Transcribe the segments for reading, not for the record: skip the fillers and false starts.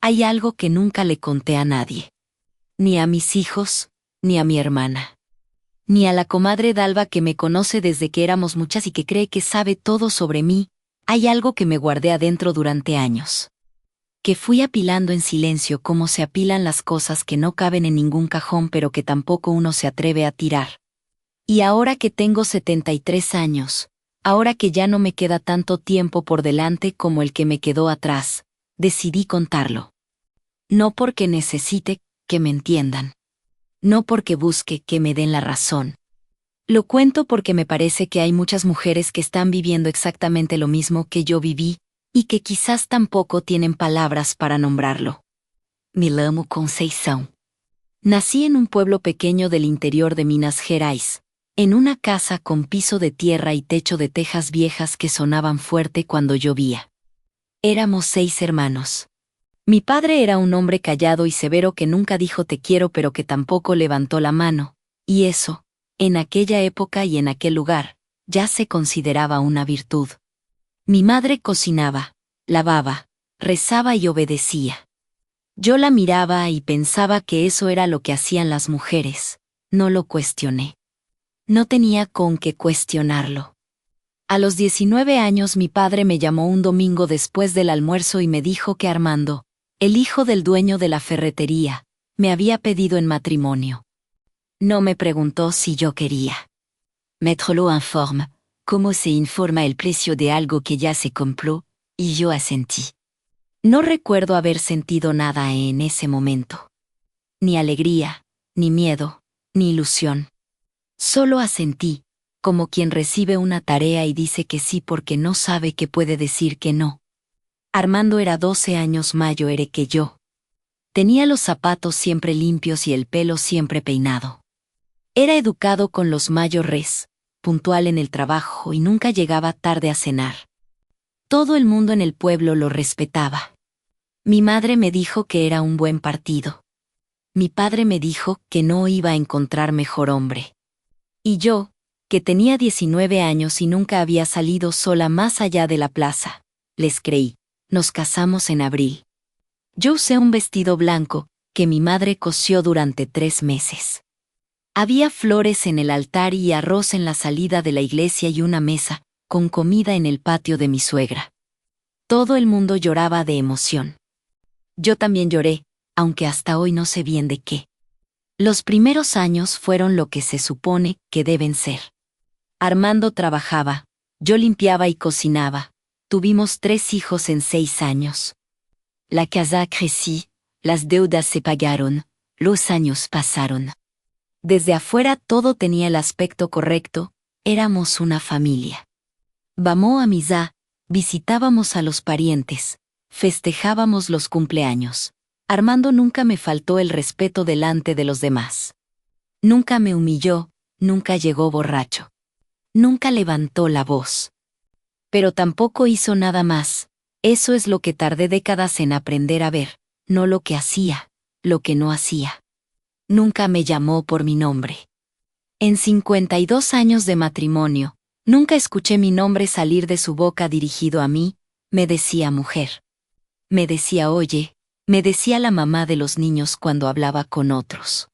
Hay algo que nunca le conté a nadie. Ni a mis hijos, ni a mi hermana. Ni a la comadre Dalva que me conoce desde que éramos muchas y que cree que sabe todo sobre mí. Hay algo que me guardé adentro durante años. Que fui apilando en silencio como se apilan las cosas que no caben en ningún cajón pero que tampoco uno se atreve a tirar. Y ahora que tengo 73 años, ahora que ya no me queda tanto tiempo por delante como el que me quedó atrás, decidí contarlo. No porque necesite que me entiendan. No porque busque que me den la razón. Lo cuento porque me parece que hay muchas mujeres que están viviendo exactamente lo mismo que yo viví, y que quizás tampoco tienen palabras para nombrarlo. Me llamo Conceição. Nací en un pueblo pequeño del interior de Minas Gerais, en una casa con piso de tierra y techo de tejas viejas que sonaban fuerte cuando llovía. Éramos 6 hermanos. Mi padre era un hombre callado y severo que nunca dijo te quiero pero que tampoco levantó la mano, y eso, en aquella época y en aquel lugar, ya se consideraba una virtud. Mi madre cocinaba, lavaba, rezaba y obedecía. Yo la miraba y pensaba que eso era lo que hacían las mujeres, no lo cuestioné. No tenía con qué cuestionarlo. A los 19 años mi padre me llamó un domingo después del almuerzo y me dijo que Armando, el hijo del dueño de la ferretería, me había pedido en matrimonio. No me preguntó si yo quería. Maître lo informe, como se informa el precio de algo que ya se compró, y yo asentí. No recuerdo haber sentido nada en ese momento. Ni alegría, ni miedo, ni ilusión. Solo asentí, como quien recibe una tarea y dice que sí porque no sabe que puede decir que no. Armando era 12 años mayor que yo. Tenía los zapatos siempre limpios y el pelo siempre peinado. Era educado con los mayores, puntual en el trabajo y nunca llegaba tarde a cenar. Todo el mundo en el pueblo lo respetaba. Mi madre me dijo que era un buen partido. Mi padre me dijo que no iba a encontrar mejor hombre. Y yo, que tenía 19 años y nunca había salido sola más allá de la plaza, les creí. Nos casamos en abril. Yo usé un vestido blanco, que mi madre cosió durante 3 meses. Había flores en el altar y arroz en la salida de la iglesia y una mesa, con comida en el patio de mi suegra. Todo el mundo lloraba de emoción. Yo también lloré, aunque hasta hoy no sé bien de qué. Los primeros años fueron lo que se supone que deben ser. Armando trabajaba, yo limpiaba y cocinaba. Tuvimos 3 hijos en 6 años. La casa crecí, las deudas se pagaron, los años pasaron. Desde afuera todo tenía el aspecto correcto, éramos una familia. Vamos a misa, visitábamos a los parientes, festejábamos los cumpleaños. Armando nunca me faltó el respeto delante de los demás. Nunca me humilló, nunca llegó borracho. Nunca levantó la voz. Pero tampoco hizo nada más. Eso es lo que tardé décadas en aprender a ver, no lo que hacía, lo que no hacía. Nunca me llamó por mi nombre. En 52 años de matrimonio, nunca escuché mi nombre salir de su boca dirigido a mí, me decía mujer. Me decía oye, me decía la mamá de los niños cuando hablaba con otros.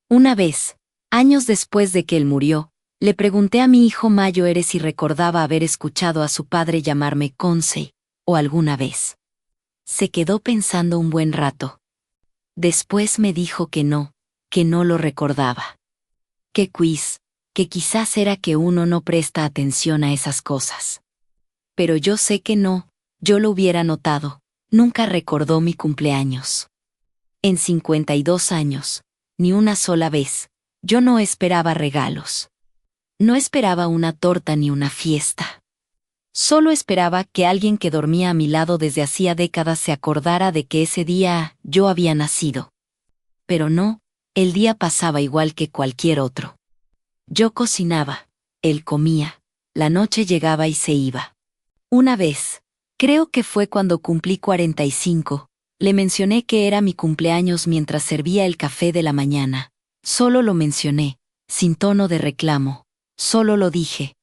Una vez, años después de que él murió, le pregunté a mi hijo mayor si recordaba haber escuchado a su padre llamarme Conce, o alguna vez. Se quedó pensando un buen rato. Después me dijo que no lo recordaba. Qué quiz, que quizás era que uno no presta atención a esas cosas. Pero yo sé que no, yo lo hubiera notado, nunca recordó mi cumpleaños. En 52 años, ni una sola vez, yo no esperaba regalos. No esperaba una torta ni una fiesta. Solo esperaba que alguien que dormía a mi lado desde hacía décadas se acordara de que ese día yo había nacido. Pero no, el día pasaba igual que cualquier otro. Yo cocinaba, él comía, la noche llegaba y se iba. Una vez, creo que fue cuando cumplí 45, le mencioné que era mi cumpleaños mientras servía el café de la mañana. Solo lo mencioné, sin tono de reclamo. Solo lo dije.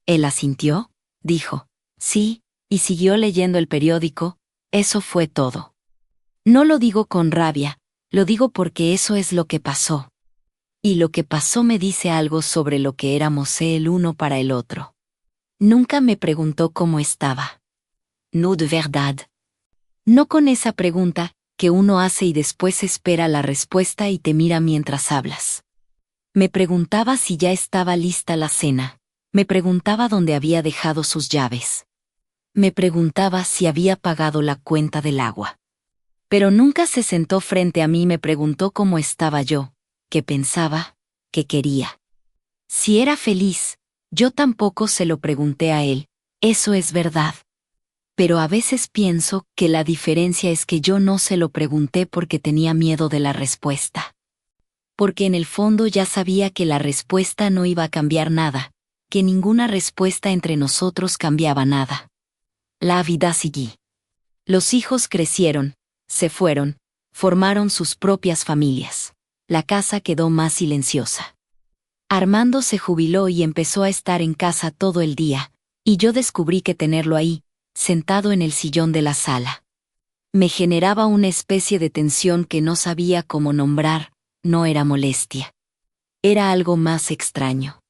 ¿Él asintió? Dijo, sí, y siguió leyendo el periódico, eso fue todo. No lo digo con rabia, lo digo porque eso es lo que pasó. Y lo que pasó me dice algo sobre lo que éramos el uno para el otro. Nunca me preguntó cómo estaba. No de verdad. No con esa pregunta que uno hace y después espera la respuesta y te mira mientras hablas. Me preguntaba si ya estaba lista la cena. Me preguntaba dónde había dejado sus llaves. Me preguntaba si había pagado la cuenta del agua. Pero nunca se sentó frente a mí y me preguntó cómo estaba yo, qué pensaba, qué quería. Si era feliz, yo tampoco se lo pregunté a él, eso es verdad. Pero a veces pienso que la diferencia es que yo no se lo pregunté porque tenía miedo de la respuesta. Porque en el fondo ya sabía que la respuesta no iba a cambiar nada, que ninguna respuesta entre nosotros cambiaba nada. La vida siguió. Los hijos crecieron, se fueron, formaron sus propias familias. La casa quedó más silenciosa. Armando se jubiló y empezó a estar en casa todo el día, y yo descubrí que tenerlo ahí, sentado en el sillón de la sala, me generaba una especie de tensión que no sabía cómo nombrar. No era molestia. Era algo más extraño.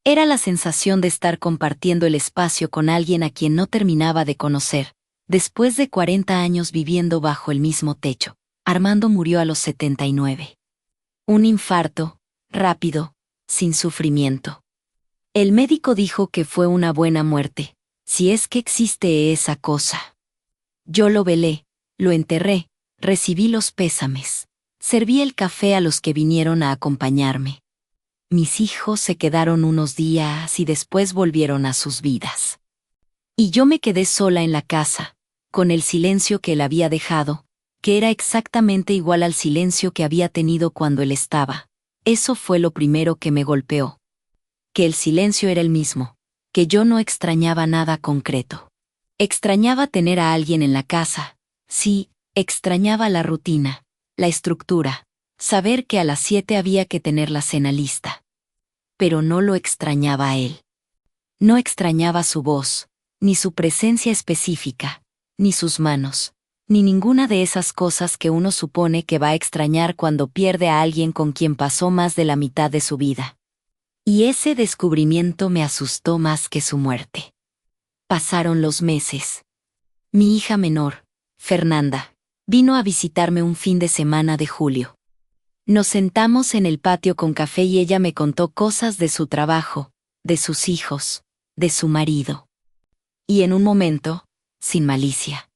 Era la sensación de estar compartiendo el espacio con alguien a quien no terminaba de conocer. Después de 40 años viviendo bajo el mismo techo, Armando murió a los 79. Un infarto, rápido, sin sufrimiento. El médico dijo que fue una buena muerte, si es que existe esa cosa. Yo lo velé, lo enterré, recibí los pésames. Serví el café a los que vinieron a acompañarme. Mis hijos se quedaron unos días y después volvieron a sus vidas. Y yo me quedé sola en la casa, con el silencio que él había dejado, que era exactamente igual al silencio que había tenido cuando él estaba. Eso fue lo primero que me golpeó. Que el silencio era el mismo, que yo no extrañaba nada concreto. Extrañaba tener a alguien en la casa, sí, extrañaba la rutina. La estructura, saber que a las 7 había que tener la cena lista. Pero no lo extrañaba a él. No extrañaba su voz, ni su presencia específica, ni sus manos, ni ninguna de esas cosas que uno supone que va a extrañar cuando pierde a alguien con quien pasó más de la mitad de su vida. Y ese descubrimiento me asustó más que su muerte. Pasaron los meses. Mi hija menor, Fernanda, vino a visitarme un fin de semana de julio. Nos sentamos en el patio con café y ella me contó cosas de su trabajo, de sus hijos, de su marido. Y en un momento, sin malicia,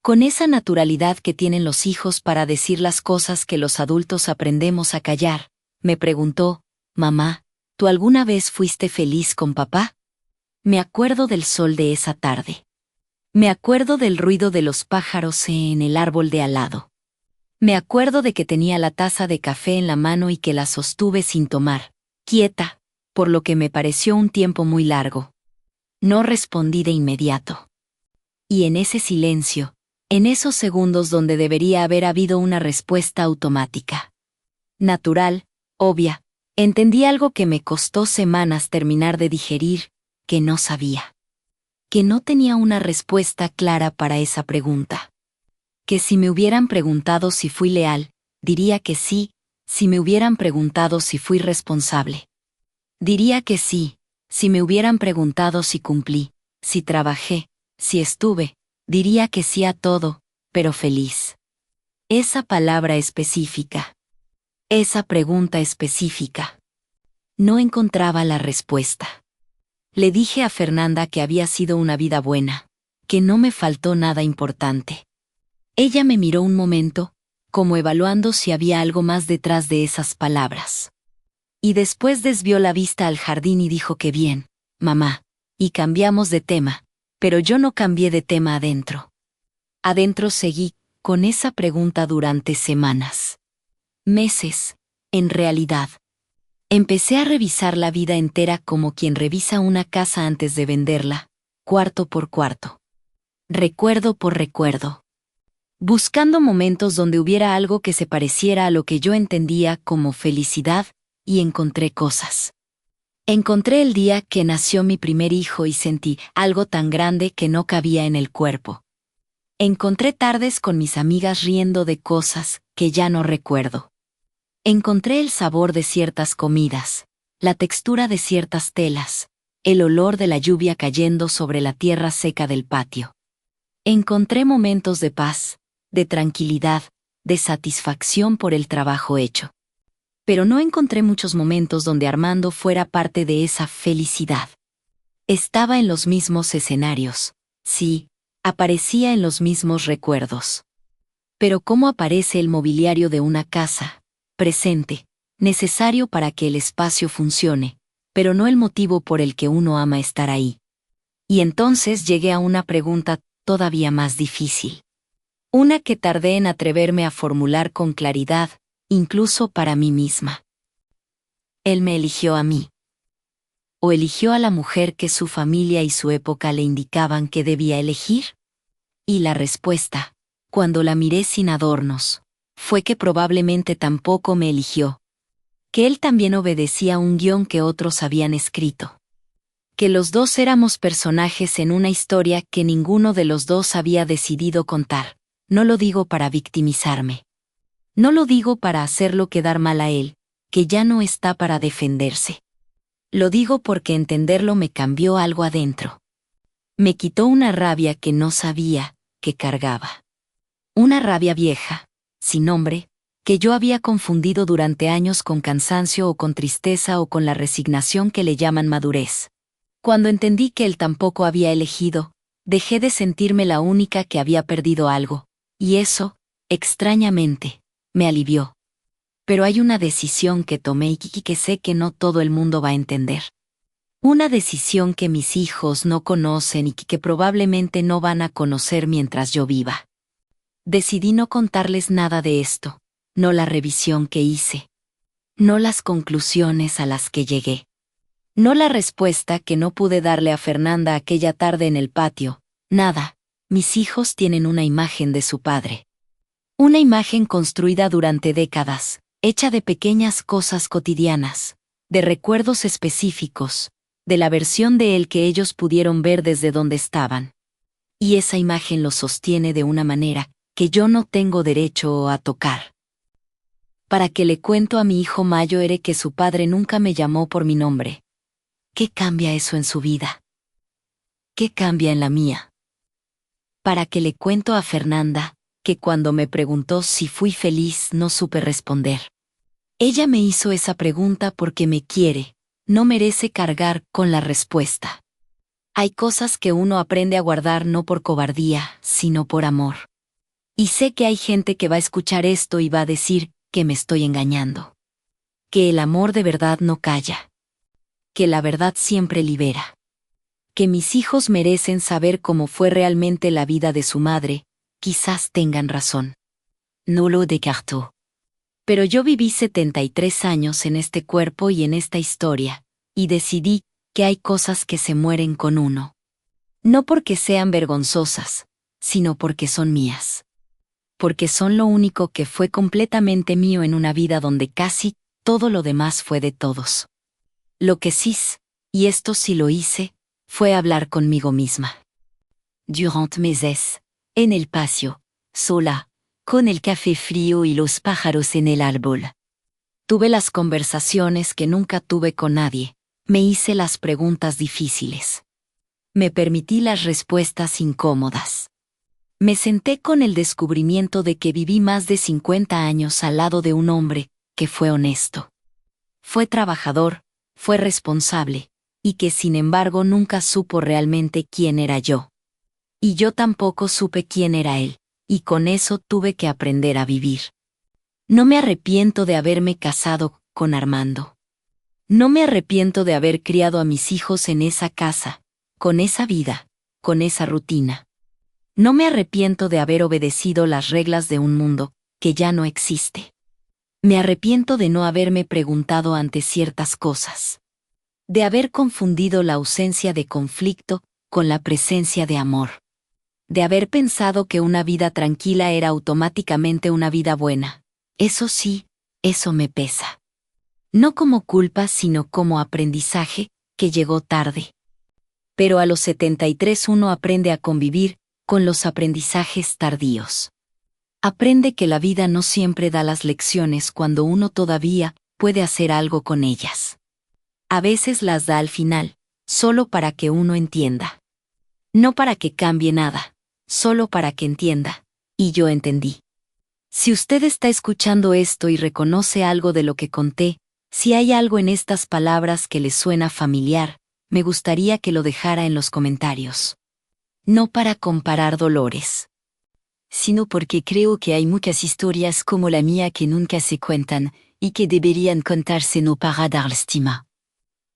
con esa naturalidad que tienen los hijos para decir las cosas que los adultos aprendemos a callar, me preguntó, «Mamá, ¿tú alguna vez fuiste feliz con papá?» Me acuerdo del sol de esa tarde. Me acuerdo del ruido de los pájaros en el árbol de al lado. Me acuerdo de que tenía la taza de café en la mano y que la sostuve sin tomar, quieta, por lo que me pareció un tiempo muy largo. No respondí de inmediato. Y en ese silencio, en esos segundos donde debería haber habido una respuesta automática, natural, obvia, entendí algo que me costó semanas terminar de digerir, que no sabía. Que no tenía una respuesta clara para esa pregunta. Que si me hubieran preguntado si fui leal, diría que sí, si me hubieran preguntado si fui responsable. Diría que sí, si me hubieran preguntado si cumplí, si trabajé, si estuve, diría que sí a todo, pero feliz. Esa palabra específica. Esa pregunta específica. No encontraba la respuesta. Le dije a Fernanda que había sido una vida buena, que no me faltó nada importante. Ella me miró un momento, como evaluando si había algo más detrás de esas palabras. Y después desvió la vista al jardín y dijo que bien, mamá, y cambiamos de tema, pero yo no cambié de tema adentro. Adentro seguí con esa pregunta durante semanas. Meses, en realidad. Empecé a revisar la vida entera como quien revisa una casa antes de venderla, cuarto por cuarto. Recuerdo por recuerdo. Buscando momentos donde hubiera algo que se pareciera a lo que yo entendía como felicidad, y encontré cosas. Encontré el día que nació mi primer hijo y sentí algo tan grande que no cabía en el cuerpo. Encontré tardes con mis amigas riendo de cosas que ya no recuerdo. Encontré el sabor de ciertas comidas, la textura de ciertas telas, el olor de la lluvia cayendo sobre la tierra seca del patio. Encontré momentos de paz, de tranquilidad, de satisfacción por el trabajo hecho. Pero no encontré muchos momentos donde Armando fuera parte de esa felicidad. Estaba en los mismos escenarios, sí, aparecía en los mismos recuerdos. Pero ¿cómo aparece el mobiliario de una casa? Presente, necesario para que el espacio funcione, pero no el motivo por el que uno ama estar ahí. Y entonces llegué a una pregunta todavía más difícil. Una que tardé en atreverme a formular con claridad, incluso para mí misma. ¿Él me eligió a mí? ¿O eligió a la mujer que su familia y su época le indicaban que debía elegir? Y la respuesta, cuando la miré sin adornos, fue que probablemente tampoco me eligió. Que él también obedecía un guión que otros habían escrito. Que los dos éramos personajes en una historia que ninguno de los dos había decidido contar. No lo digo para victimizarme. No lo digo para hacerlo quedar mal a él, que ya no está para defenderse. Lo digo porque entenderlo me cambió algo adentro. Me quitó una rabia que no sabía que cargaba. Una rabia vieja, sin nombre, que yo había confundido durante años con cansancio o con tristeza o con la resignación que le llaman madurez. Cuando entendí que él tampoco había elegido, dejé de sentirme la única que había perdido algo, y eso, extrañamente, me alivió. Pero hay una decisión que tomé y que sé que no todo el mundo va a entender. Una decisión que mis hijos no conocen y que probablemente no van a conocer mientras yo viva. Decidí no contarles nada de esto, no la revisión que hice, no las conclusiones a las que llegué, no la respuesta que no pude darle a Fernanda aquella tarde en el patio, nada. Mis hijos tienen una imagen de su padre. Una imagen construida durante décadas, hecha de pequeñas cosas cotidianas, de recuerdos específicos, de la versión de él que ellos pudieron ver desde donde estaban. Y esa imagen lo sostiene de una manera que yo no tengo derecho a tocar. Para que le cuento a mi hijo Mayo era que su padre nunca me llamó por mi nombre. ¿Qué cambia eso en su vida? ¿Qué cambia en la mía? Para que le cuento a Fernanda, que cuando me preguntó si fui feliz no supe responder. Ella me hizo esa pregunta porque me quiere, no merece cargar con la respuesta. Hay cosas que uno aprende a guardar no por cobardía, sino por amor. Y sé que hay gente que va a escuchar esto y va a decir que me estoy engañando. Que el amor de verdad no calla. Que la verdad siempre libera. Que mis hijos merecen saber cómo fue realmente la vida de su madre, quizás tengan razón. No lo descartó. Pero yo viví 73 años en este cuerpo y en esta historia, y decidí que hay cosas que se mueren con uno. No porque sean vergonzosas, sino porque son mías. Porque son lo único que fue completamente mío en una vida donde casi todo lo demás fue de todos. Lo que sí, y esto sí lo hice, fue hablar conmigo misma. Durant meses, en el patio, sola, con el café frío y los pájaros en el árbol. Tuve las conversaciones que nunca tuve con nadie, me hice las preguntas difíciles. Me permití las respuestas incómodas. Me senté con el descubrimiento de que viví más de 50 años al lado de un hombre que fue honesto. Fue trabajador, fue responsable, y que sin embargo nunca supo realmente quién era yo. Y yo tampoco supe quién era él, y con eso tuve que aprender a vivir. No me arrepiento de haberme casado con Armando. No me arrepiento de haber criado a mis hijos en esa casa, con esa vida, con esa rutina. No me arrepiento de haber obedecido las reglas de un mundo que ya no existe. Me arrepiento de no haberme preguntado ante ciertas cosas. De haber confundido la ausencia de conflicto con la presencia de amor. De haber pensado que una vida tranquila era automáticamente una vida buena. Eso sí, eso me pesa. No como culpa, sino como aprendizaje, que llegó tarde. Pero a los 73 uno aprende a convivir con los aprendizajes tardíos. Aprende que la vida no siempre da las lecciones cuando uno todavía puede hacer algo con ellas. A veces las da al final, solo para que uno entienda. No para que cambie nada, solo para que entienda. Y yo entendí. Si usted está escuchando esto y reconoce algo de lo que conté, si hay algo en estas palabras que le suena familiar, me gustaría que lo dejara en los comentarios. No para comparar dolores, sino porque creo que hay muchas historias como la mía que nunca se cuentan y que deberían contarse no para dar lástima,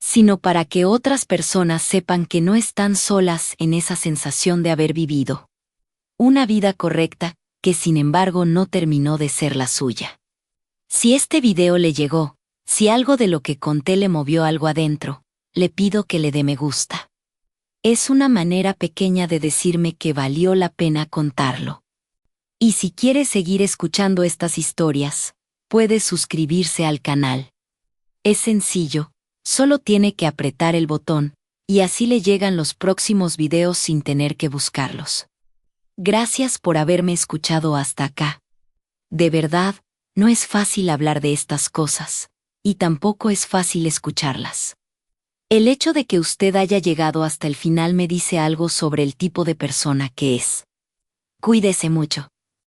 sino para que otras personas sepan que no están solas en esa sensación de haber vivido una vida correcta, que sin embargo no terminó de ser la suya. Si este video le llegó, si algo de lo que conté le movió algo adentro, le pido que le dé me gusta. Es una manera pequeña de decirme que valió la pena contarlo. Y si quiere seguir escuchando estas historias, puede suscribirse al canal. Es sencillo, solo tiene que apretar el botón, y así le llegan los próximos videos sin tener que buscarlos. Gracias por haberme escuchado hasta acá. De verdad, no es fácil hablar de estas cosas, y tampoco es fácil escucharlas. El hecho de que usted haya llegado hasta el final me dice algo sobre el tipo de persona que es. Cuídese mucho.